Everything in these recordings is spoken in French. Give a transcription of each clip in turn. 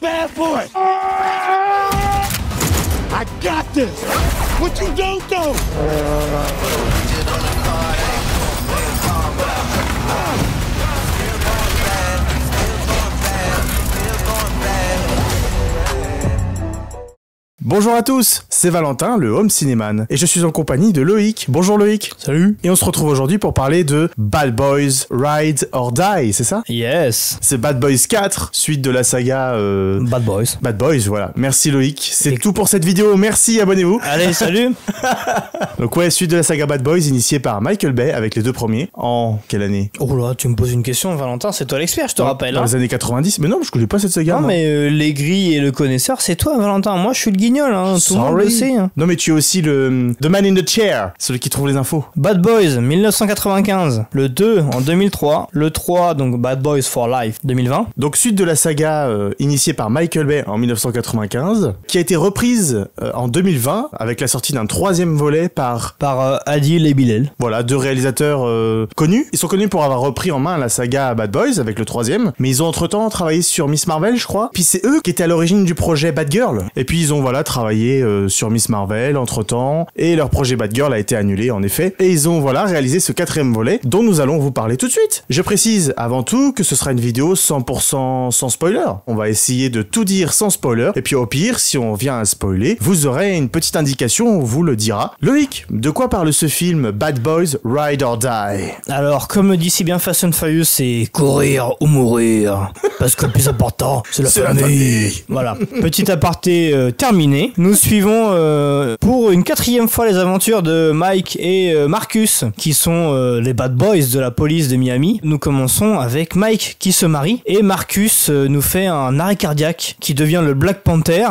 bad boy. I got this. What you don't know. Bonjour à tous, c'est Valentin, le Home Cinéman, et je suis en compagnie de Loïc. Bonjour Loïc. Salut. Et on se retrouve aujourd'hui pour parler de Bad Boys Ride or Die, c'est ça? Yes. C'est Bad Boys 4, suite de la saga... Bad Boys. Bad Boys, voilà. Merci Loïc, c'est tout pour cette vidéo, merci, abonnez-vous. Allez, salut. Donc ouais, suite de la saga Bad Boys, initiée par Michael Bay avec les deux premiers, en quelle année? Oh là, tu me poses une question, Valentin, c'est toi l'expert, je te rappelle. Dans les années 90, mais non, je connais pas cette saga. Non, moi. mais les grilles et le connaisseur, c'est toi, Valentin. Moi, je suis le guignol, hein. Tout le monde le sait. Hein. Non, mais tu es aussi le The Man in the Chair, celui qui trouve les infos. Bad Boys, 1995. Le 2 en 2003. Le 3, donc Bad Boys for Life, 2020. Donc suite de la saga initiée par Michael Bay en 1995, qui a été reprise en 2020 avec la sortie d'un troisième volet par Adil et Bilal. Voilà, deux réalisateurs connus. Ils sont connus pour avoir repris en main la saga Bad Boys avec le troisième, mais ils ont entre-temps travaillé sur Miss Marvel, je crois. Puis c'est eux qui étaient à l'origine du projet Bad Girl. Et puis ils ont travaillé sur Miss Marvel entre-temps, et leur projet Bad Girl a été annulé en effet. Et ils ont réalisé ce quatrième volet dont nous allons vous parler tout de suite. Je précise avant tout que ce sera une vidéo 100% sans spoiler. On va essayer de tout dire sans spoiler, et puis au pire, si on vient à spoiler, vous aurez une petite indication, on vous le dira. Loïc, de quoi parle ce film Bad Boys Ride or Die? Alors, comme dit si bien Fast and Furious, c'est courir ou mourir. Parce que le plus important, c'est la famille. Voilà. Petit aparté terminé. Nous suivons pour une quatrième fois les aventures de Mike et Marcus, qui sont les bad boys de la police de Miami. Nous commençons avec Mike qui se marie, et Marcus nous fait un arrêt cardiaque, qui devient le Black Panther,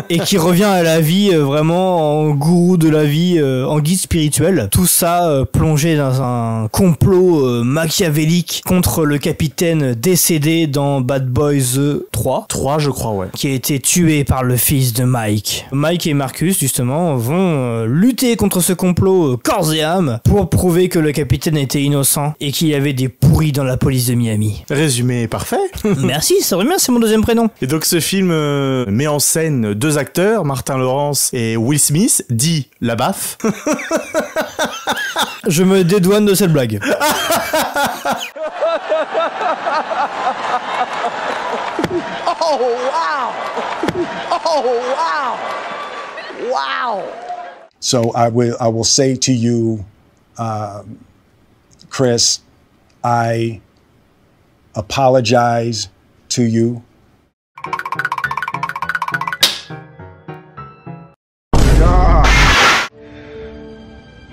et qui revient à la vie vraiment en gourou de la vie, en guide spirituel. Tout ça plongé dans un complot machiavélique contre le capitaine décédé dans Bad Boys 3. 3 je crois, ouais. Qui a été tué par le fils de Mike. Mike et Marcus, justement, vont lutter contre ce complot corps et âme pour prouver que le capitaine était innocent et qu'il y avait des pourris dans la police de Miami. Résumé parfait. Merci, ça revient, c'est mon deuxième prénom. Et donc ce film met en scène deux acteurs, Martin Lawrence et Will Smith, dit la baffe. Je me dédouane de cette blague. Oh wow! Oh wow! Wow! So I will say to you, Chris, I apologize to you.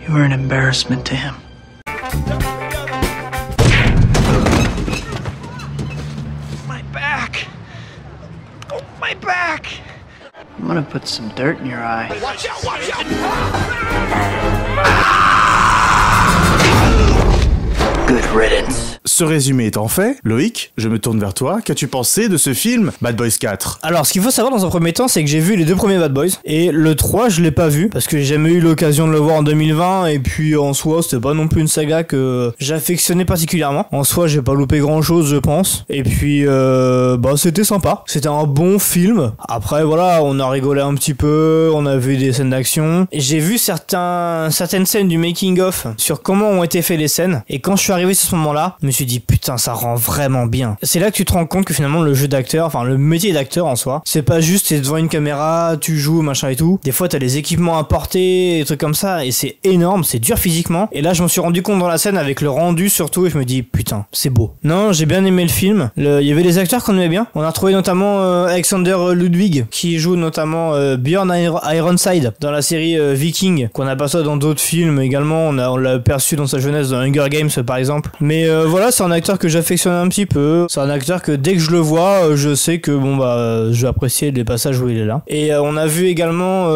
You were an embarrassment to him. My back! Oh, my back! I'm gonna put some dirt in your eye. Watch out! Watch out! Good riddance. Ce résumé étant fait, Loïc, je me tourne vers toi. Qu'as-tu pensé de ce film Bad Boys 4? Alors, ce qu'il faut savoir dans un premier temps, c'est que j'ai vu les deux premiers Bad Boys, et le 3, je l'ai pas vu, parce que j'ai jamais eu l'occasion de le voir en 2020, et puis en soi, c'était pas non plus une saga que j'affectionnais particulièrement. En soi, j'ai pas loupé grand chose, je pense. Et puis, c'était sympa. C'était un bon film. Après, voilà, on a rigolé un petit peu, on a vu des scènes d'action. J'ai vu certaines scènes du making-of sur comment ont été faites les scènes, et quand je suis arrivé à ce moment-là, je me suis dit putain, ça rend vraiment bien. C'est là que tu te rends compte que finalement le jeu d'acteur, enfin le métier d'acteur en soi, c'est pas juste t'es devant une caméra, tu joues, machin et tout. Des fois t'as des équipements à porter, des trucs comme ça, et c'est énorme, c'est dur physiquement. Et là je m'en suis rendu compte dans la scène avec le rendu surtout, et je me dis putain, c'est beau. Non, j'ai bien aimé le film. Il y avait des acteurs qu'on aimait bien. On a retrouvé notamment Alexander Ludwig, qui joue notamment Björn Ironside dans la série Viking, qu'on a pas ça dans d'autres films également. On l'a perçu dans sa jeunesse dans Hunger Games par exemple. Mais voilà, c'est un acteur que j'affectionne un petit peu. C'est un acteur que dès que je le vois, je sais que je vais apprécier les passages où il est là. Et on a vu également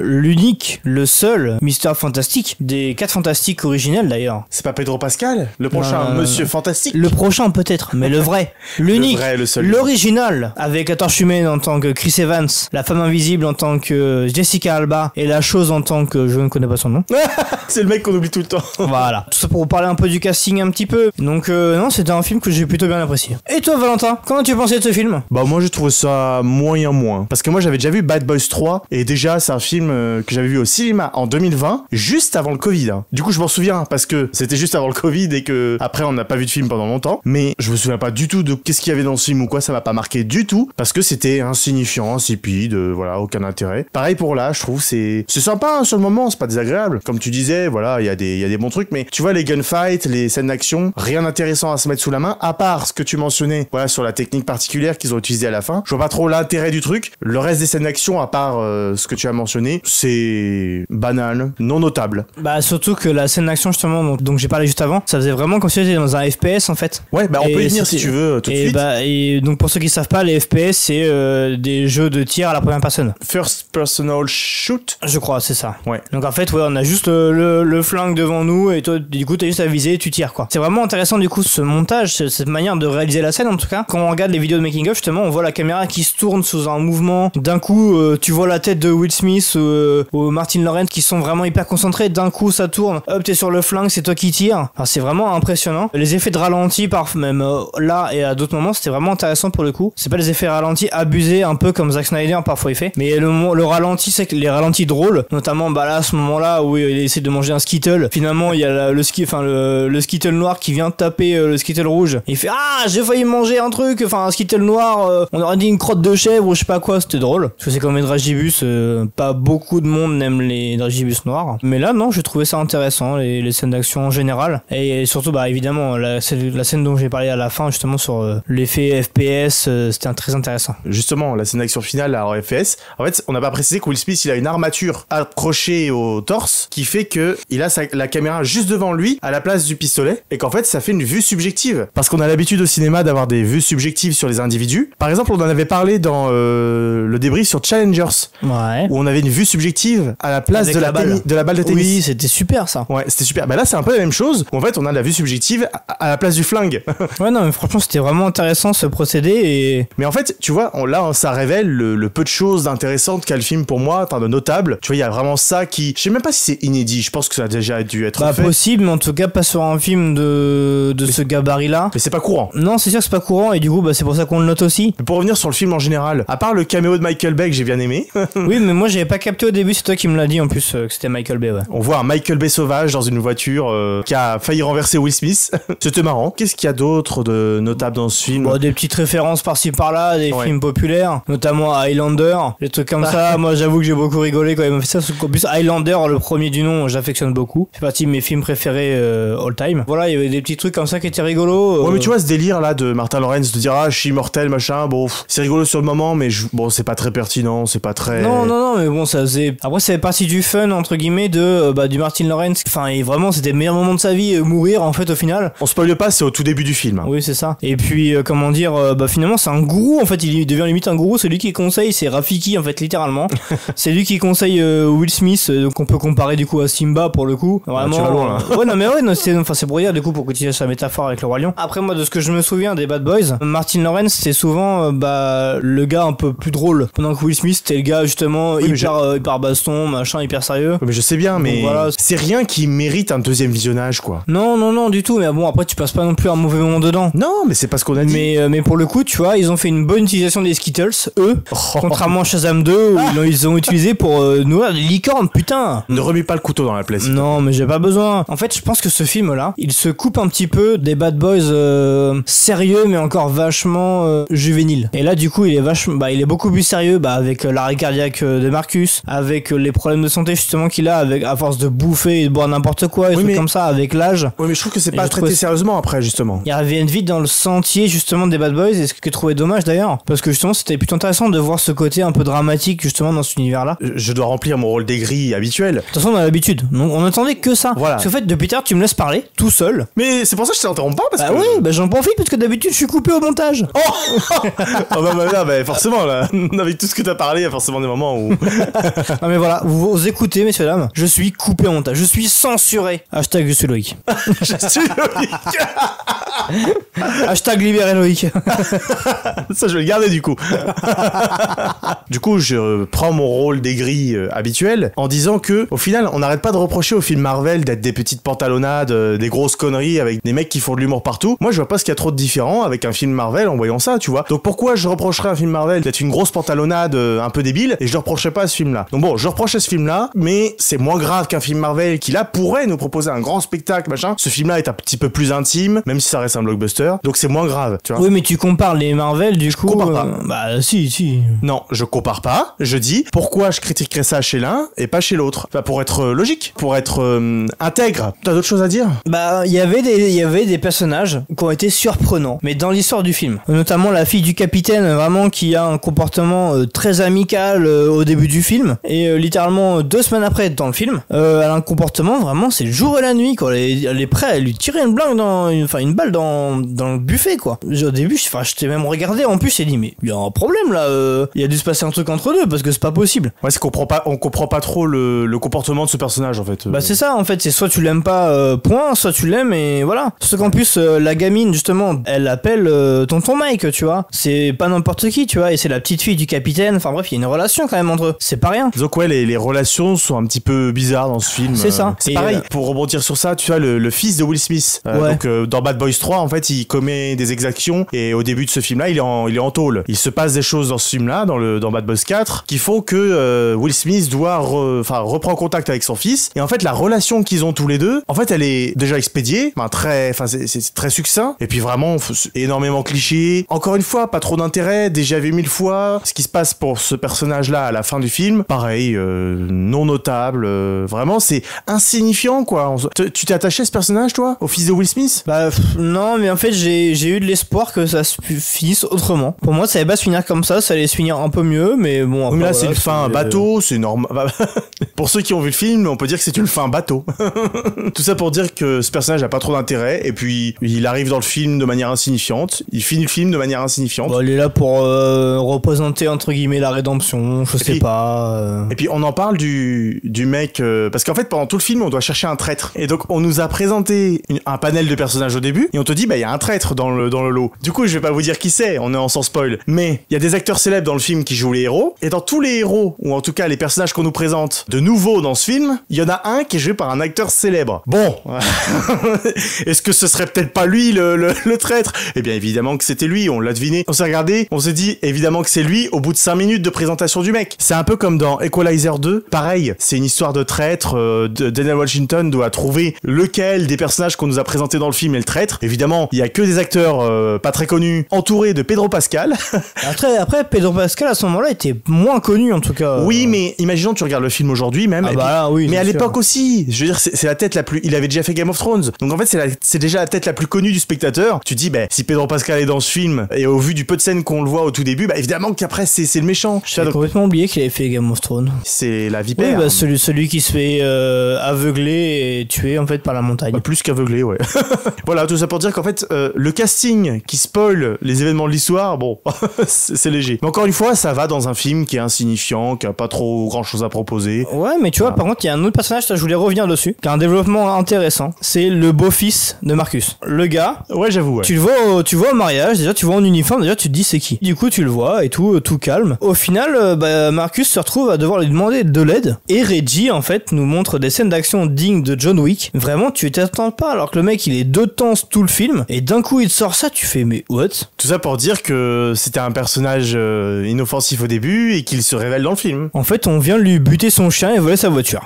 l'unique, le seul Mr. Fantastic des 4 Fantastiques originels d'ailleurs. C'est pas Pedro Pascal, le prochain Monsieur Fantastique? Le prochain peut-être, mais le vrai, l'unique, le vrai, le seul, l'original, avec la Torche Humaine en tant que Chris Evans, la Femme Invisible en tant que Jessica Alba et la Chose en tant que je ne connais pas son nom. C'est le mec qu'on oublie tout le temps. Voilà. Tout ça pour vous parler un peu du casting un petit peu. Donc non, c'était un film que j'ai plutôt bien apprécié. Et toi Valentin, comment tu pensais de ce film? Bah moi j'ai trouvé ça moyen moins. Parce que moi j'avais déjà vu Bad Boys 3 et déjà c'est un film que j'avais vu au cinéma en 2020, juste avant le Covid. Hein. Du coup je m'en souviens parce que c'était juste avant le Covid et que après on n'a pas vu de film pendant longtemps. Mais je me souviens pas du tout de qu'est-ce qu'il y avait dans ce film ou quoi, ça m'a pas marqué du tout parce que c'était insignifiant, insipide, voilà, aucun intérêt. Pareil pour là, je trouve c'est sympa hein, sur le moment, c'est pas désagréable. Comme tu disais, voilà, il y a des bons trucs, mais tu vois les gunfights, les scènes d'action, rien d'intéressant à se mettre sous la main, à part ce que tu mentionnais, voilà, sur la technique particulière qu'ils ont utilisée à la fin. Je vois pas trop l'intérêt du truc. Le reste des scènes d'action, à part ce que tu as mentionné, c'est banal, non notable. Bah surtout que la scène d'action justement dont j'ai parlé juste avant, ça faisait vraiment comme si c'était dans un FPS en fait. Ouais, bah on peut y venir si tu veux tout de suite. Et donc pour ceux qui savent pas, les FPS c'est des jeux de tir à la première personne. First personal shoot. Je crois, c'est ça. Ouais. Donc en fait, ouais, on a juste le flingue devant nous et toi, du coup, t'as juste à viser et tu tires quoi. C'est vraiment intéressant du coup ce montage, cette manière de réaliser la scène en tout cas. Quand on regarde les vidéos de making of, justement, on voit la caméra qui se tourne sous un mouvement. D'un coup, tu vois la tête de Will Smith ou Martin Lawrence qui sont vraiment hyper concentrés. D'un coup, ça tourne. Hop, t'es sur le flingue, c'est toi qui tires. Enfin, c'est vraiment impressionnant. Les effets de ralenti, même là et à d'autres moments, c'était vraiment intéressant pour le coup. C'est pas les effets ralentis abusés, un peu comme Zack Snyder parfois il fait. Mais le ralenti, c'est que les ralentis drôles, notamment bah là, à ce moment-là où il essaie de manger un Skittle. Finalement, il y a le Skittle noir qui vient taper le Skittle rouge. Et il fait ah, j'ai failli manger un truc, enfin un Skittle noir. On aurait dit une crotte de chèvre ou je sais pas quoi. C'était drôle. Parce que c'est comme les dragibus. Pas beaucoup de monde n'aime les dragibus noirs. Mais là, non, j'ai trouvé ça intéressant, les scènes d'action en général. Et surtout, bah évidemment, la scène dont j'ai parlé à la fin, justement sur l'effet FPS, c'était très intéressant. Justement, la scène d'action finale en FPS. En fait, on n'a pas précisé que Will Smith, il a une armature accrochée au torse qui fait que il a la caméra juste devant lui à la place du pistolet et qu'en fait ça fait une vue subjective parce qu'on a l'habitude au cinéma d'avoir des vues subjectives sur les individus. Par exemple, on en avait parlé dans le débrief sur Challengers, ouais, où on avait une vue subjective à la place de la balle de tennis. Oui, c'était super ça. Ouais, c'était super. Bah là c'est un peu la même chose où en fait on a la vue subjective à la place du flingue. Ouais, non mais franchement c'était vraiment intéressant ce procédé et... Mais en fait tu vois, là ça révèle le peu de choses intéressantes qu'a le film pour moi, de notable. Tu vois, il y a vraiment ça qui... Je sais même pas si c'est inédit, je pense que ça a déjà dû être fait. Possible, mais en tout cas pas sur un film de ce gabarit-là. Mais c'est pas courant. Non, c'est sûr que c'est pas courant et du coup c'est pour ça qu'on le note aussi. Mais pour revenir sur le film en général, à part le caméo de Michael Bay que j'ai bien aimé. Oui, mais moi j'avais pas capté au début, c'est toi qui me l'as dit en plus que c'était Michael Bay, ouais. On voit un Michael Bay sauvage dans une voiture qui a failli renverser Will Smith. C'était marrant. Qu'est-ce qu'il y a d'autre de notable dans ce film? Des petites références par-ci par-là, des films populaires, notamment Highlander, des trucs comme ça. Moi j'avoue que j'ai beaucoup rigolé quand il m'a fait ça. En plus Highlander, le premier du nom, j'affectionne beaucoup. C'est partie de mes films préférés all time. Voilà, il y avait des petits trucs comme ça qui étaient rigolos. Ouais, mais tu vois ce délire là de Martin Lawrence de dire ah je suis immortel machin, bon c'est rigolo sur le moment mais bon c'est pas très pertinent, c'est pas très... Non mais bon ça faisait... Après ça fait partie du fun entre guillemets du Martin Lawrence. Enfin et vraiment c'était le meilleur moment de sa vie, mourir en fait au final. On spoil pas, c'est au tout début du film. Oui c'est ça. Et puis comment dire, finalement c'est un gourou en fait, il devient limite un gourou, c'est lui qui conseille, c'est Rafiki en fait littéralement. C'est lui qui conseille Will Smith, donc on peut comparer du coup à Simba pour le coup. Vraiment. Tu vas loin là. Ouais non mais ouais non, c'est pour dire du coup pour continuer sa métaphore avec le roi lion. Après moi de ce que je me souviens des Bad Boys, Martin Lawrence c'est souvent le gars un peu plus drôle, pendant que Will Smith c'était le gars justement hyper baston, machin, hyper sérieux. Mais je sais bien, mais voilà, c'est rien qui mérite un deuxième visionnage quoi. Non du tout, mais bon après tu passes pas non plus un mauvais moment dedans. Non mais c'est pas ce qu'on a dit. Mais pour le coup tu vois ils ont fait une bonne utilisation des Skittles, eux, contrairement à Shazam 2 où ils ont utilisé pour nourrir des licornes, putain. Ne remets pas le couteau dans la plaie. Non mais j'ai pas besoin. En fait je pense que ce film là il se coupe un petit peu des Bad Boys sérieux mais encore vachement juvénile. Et là du coup il est beaucoup plus sérieux avec l'arrêt cardiaque de Marcus, avec les problèmes de santé justement qu'il a à force de bouffer et de boire n'importe quoi et trucs comme ça avec l'âge. Oui mais je trouve que c'est pas traité sérieusement après justement. Ils reviennent vite dans le sentier justement des Bad Boys, et ce que je trouvais dommage d'ailleurs parce que justement c'était plutôt intéressant de voir ce côté un peu dramatique justement dans cet univers là. Je dois remplir mon rôle d'aigri habituel. De toute façon on a l'habitude, donc on attendait que ça. Voilà. Parce qu'en fait depuis tard tu me laisses parler tout seul. Mais c'est pour ça que je t'interromps pas parce que... oui j'en profite parce que d'habitude je suis coupé au montage. Forcément là, avec tout ce que t'as parlé, il y a forcément des moments où... Non mais voilà, vous écoutez messieurs dames, je suis coupé au montage, je suis censuré. Hashtag je suis Loïc. Je suis Loïc. Hashtag libéré Loïc. Ça je vais le garder du coup. Du coup je prends mon rôle d'aigri habituel en disant que au final on n'arrête pas de reprocher au film Marvel d'être des petites pantalonnades, des grosses conneries avec des mecs qui font de l'humour partout. Moi, je vois pas ce qu'il y a trop de différent avec un film Marvel en voyant ça, tu vois. Donc pourquoi je reprocherais à un film Marvel d'être une grosse pantalonnade un peu débile et je le reprocherais pas à ce film-là. Donc bon, je reproche à ce film-là, mais c'est moins grave qu'un film Marvel qui là pourrait nous proposer un grand spectacle, machin. Ce film-là est un petit peu plus intime, même si ça reste un blockbuster. Donc c'est moins grave, tu vois. Oui, mais tu compares les Marvel, du coup. compare pas. Bah si. Non, je compare pas. Je dis pourquoi je critiquerais ça chez l'un et pas chez l'autre. Enfin, pour être logique, pour être intègre. T'as d'autres choses à dire? Bah, il y avait des personnages qui ont été surprenants, mais dans l'histoire du film. Notamment la fille du capitaine, vraiment, qui a un comportement très amical au début du film. Et littéralement 2 semaines après, dans le film, elle a un comportement vraiment, c'est le jour et la nuit, quoi. Elle est prête à lui tirer une blague une balle dans le buffet, quoi. Au début, je t'ai même regardé en plus et dit, mais il y a un problème là, il y a dû se passer un truc entre deux parce que c'est pas possible. Ouais, c'est qu'on comprend pas trop le comportement de ce personnage en fait. Bah, c'est ça en fait, c'est soit tu l'aimes pas, point, soit tu l'aimes et voilà. Sauf qu'en plus, la gamine, justement, elle appelle tonton Mike, tu vois. C'est pas n'importe qui, tu vois, et c'est la petite fille du capitaine. Enfin bref, il y a une relation quand même entre eux. C'est pas rien. Donc ouais, les relations sont un petit peu bizarres dans ce film. C'est ça. C'est Et pareil, pour rebondir sur ça, tu vois, le fils de Will Smith. Ouais. Donc dans Bad Boys 3, en fait, il commet des exactions et au début de ce film-là, il est en tôle. Il se passe des choses dans ce film-là, dans Bad Boys 4, qui font que Will Smith reprend contact avec son fils. Et en fait, la relation qu'ils ont tous les deux, en fait, elle est déjà expédiée, c'est très succinct. Et puis vraiment, énormément cliché. Encore une fois, pas trop d'intérêt, déjà vu 1000 fois. Ce qui se passe pour ce personnage-là à la fin du film, pareil, non notable. Vraiment, c'est insignifiant, quoi. Tu t'es attaché à ce personnage, toi, au fils de Will Smith? Bah non, mais en fait j'ai eu de l'espoir que ça se finisse autrement. Pour moi, ça allait pas se finir comme ça allait se finir un peu mieux, mais bon. Après, Oui, mais là, voilà, c'est une fin bateau, c'est normal. Pour ceux qui ont vu le film, on peut dire que c'est une fin bateau. Tout ça pour dire que ce personnage a pas trop d'intérêt, et puis il arrive dans le film de manière insignifiante, il finit le film de manière insignifiante. Bon, il est là pour représenter entre guillemets la rédemption, je sais pas. Et puis on en parle du mec, parce qu'en fait pendant tout le film on doit chercher un traître. Et donc on nous a présenté un panel de personnages au début, et on te dit bah il y a un traître dans le lot. Du coup je vais pas vous dire qui c'est, on est en sans spoil. Mais il y a des acteurs célèbres dans le film qui jouent les héros, et dans tous les héros, ou en tout cas les personnages qu'on nous présente de nouveau dans ce film, il y en a un qui est joué par un acteur célèbre. Bon, est-ce que ce serait peut-être pas lui le traître? Eh bien évidemment que c'était lui, on l'a deviné. On s'est regardé, on s'est dit évidemment que c'est lui au bout de 5 minutes de présentation du mec. C'est un peu comme dans Equalizer 2, pareil, c'est une histoire de traître, Denzel Washington doit trouver lequel des personnages qu'on nous a présentés dans le film est le traître. Évidemment, il y a que des acteurs pas très connus, entourés de Pedro Pascal. Après, Pedro Pascal à ce moment-là était moins connu en tout cas. Oui, mais imaginons tu regardes le film aujourd'hui même. Oui, mais à sûr. l'époque aussi, je veux dire, c'est la tête la plus. Il avait déjà fait Game of Thrones, donc en fait c'est déjà la tête la plus connue du spectateur. Tu te dis, bah si Pedro Pascal est dans ce film et au vu du peu de scènes qu'on le voit au tout début, bah évidemment qu'après c'est le méchant. J'avais complètement oublié qu'il avait fait Game of Thrones. C'est la vipère. Oui, bah celui qui se fait aveugler et tuer en fait par la montagne. Bah, plus qu'aveuglé, ouais. Voilà, tout ça pour dire qu'en fait le casting qui spoil les événements de l'histoire, bon, c'est léger. Mais encore une fois, ça va dans un film qui est insignifiant, qui a pas trop grand chose à proposer. Ouais, mais tu vois, par contre, il y a un autre personnage, je voulais revenir dessus, qui a un développement intéressant. C'est le beau-fils de Marcus. Le gars. Ouais, j'avoue, ouais. Tu le vois au mariage, déjà, tu vois en uniforme, déjà, tu te dis c'est qui. Du coup, tu le vois et tout calme. Au final, Marcus se retrouve à devoir lui demander de l'aide. Et Reggie, en fait, nous montre des scènes d'action dignes de John Wick. Vraiment, tu t'attends pas, alors que le mec, il est de temps tout le film. Et d'un coup, il te sort ça, tu fais, mais what? Tout ça pour dire que c'était un personnage inoffensif au début et qu'il se révèle dans le film. En fait, on vient lui buter son chien et voler sa voiture.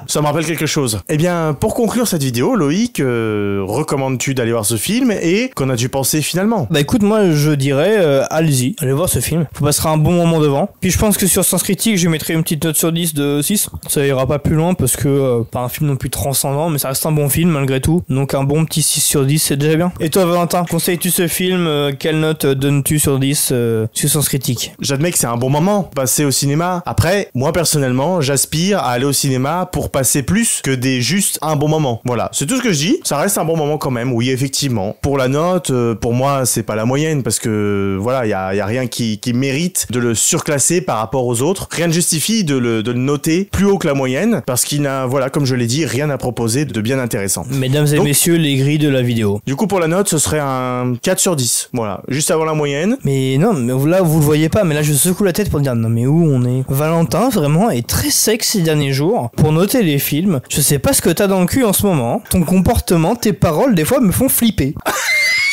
Ça me rappelle quelque chose. Eh bien, pour conclure cette vidéo, Loïc, recommandes-tu d'aller voir ce film et qu'en as-tu pensé finalement? Bah écoute, moi je dirais allez-y, allez voir ce film. Vous passerez un bon moment devant. Puis je pense que sur Sens Critique, je mettrai une petite note sur 10 de 6. Ça ira pas plus loin parce que pas un film non plus transcendant, mais ça reste un bon film malgré tout. Donc un bon petit 6 sur 10, c'est déjà bien. Et toi Valentin, conseilles-tu ce film? Quelle note donnes-tu sur 10 sur Sens Critique? J'admets que c'est un bon moment passer au cinéma. Après, moi personnellement, j'aspire à aller au cinéma pour passer plus que juste un bon moment. Voilà, c'est tout ce que je dis. Ça reste un bon moment quand même, oui, effectivement. Pour la note, pour moi, c'est pas la moyenne parce que voilà, y a rien qui mérite de le surclasser par rapport aux autres. Rien ne justifie de le noter plus haut que la moyenne parce qu'il n'a, voilà, comme je l'ai dit, rien à proposer de bien intéressant. Mesdames et messieurs, les grilles de la vidéo. Du coup, pour la note, ce serait un 4 sur 10. Voilà, juste avant la moyenne. Mais non, mais là, vous le voyez pas, mais là, je secoue la tête pour dire non, mais où on est? Valentin, vraiment, est très sec ces derniers jours pour noter les films. Je sais pas ce que t'as dans le cul en ce moment, sincèrement, ton comportement, tes paroles, des fois me font flipper.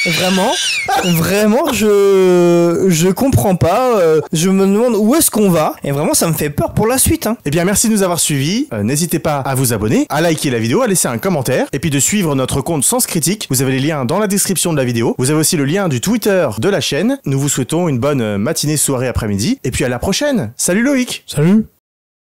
Vraiment, je comprends pas. Je me demande où est-ce qu'on va. Et vraiment, ça me fait peur pour la suite. Hein. Eh bien, merci de nous avoir suivis. N'hésitez pas à vous abonner, à liker la vidéo, à laisser un commentaire, et puis de suivre notre compte Sens Critique. Vous avez les liens dans la description de la vidéo. Vous avez aussi le lien du Twitter de la chaîne. Nous vous souhaitons une bonne matinée, soirée, après-midi. Et puis à la prochaine. Salut Loïc. Salut.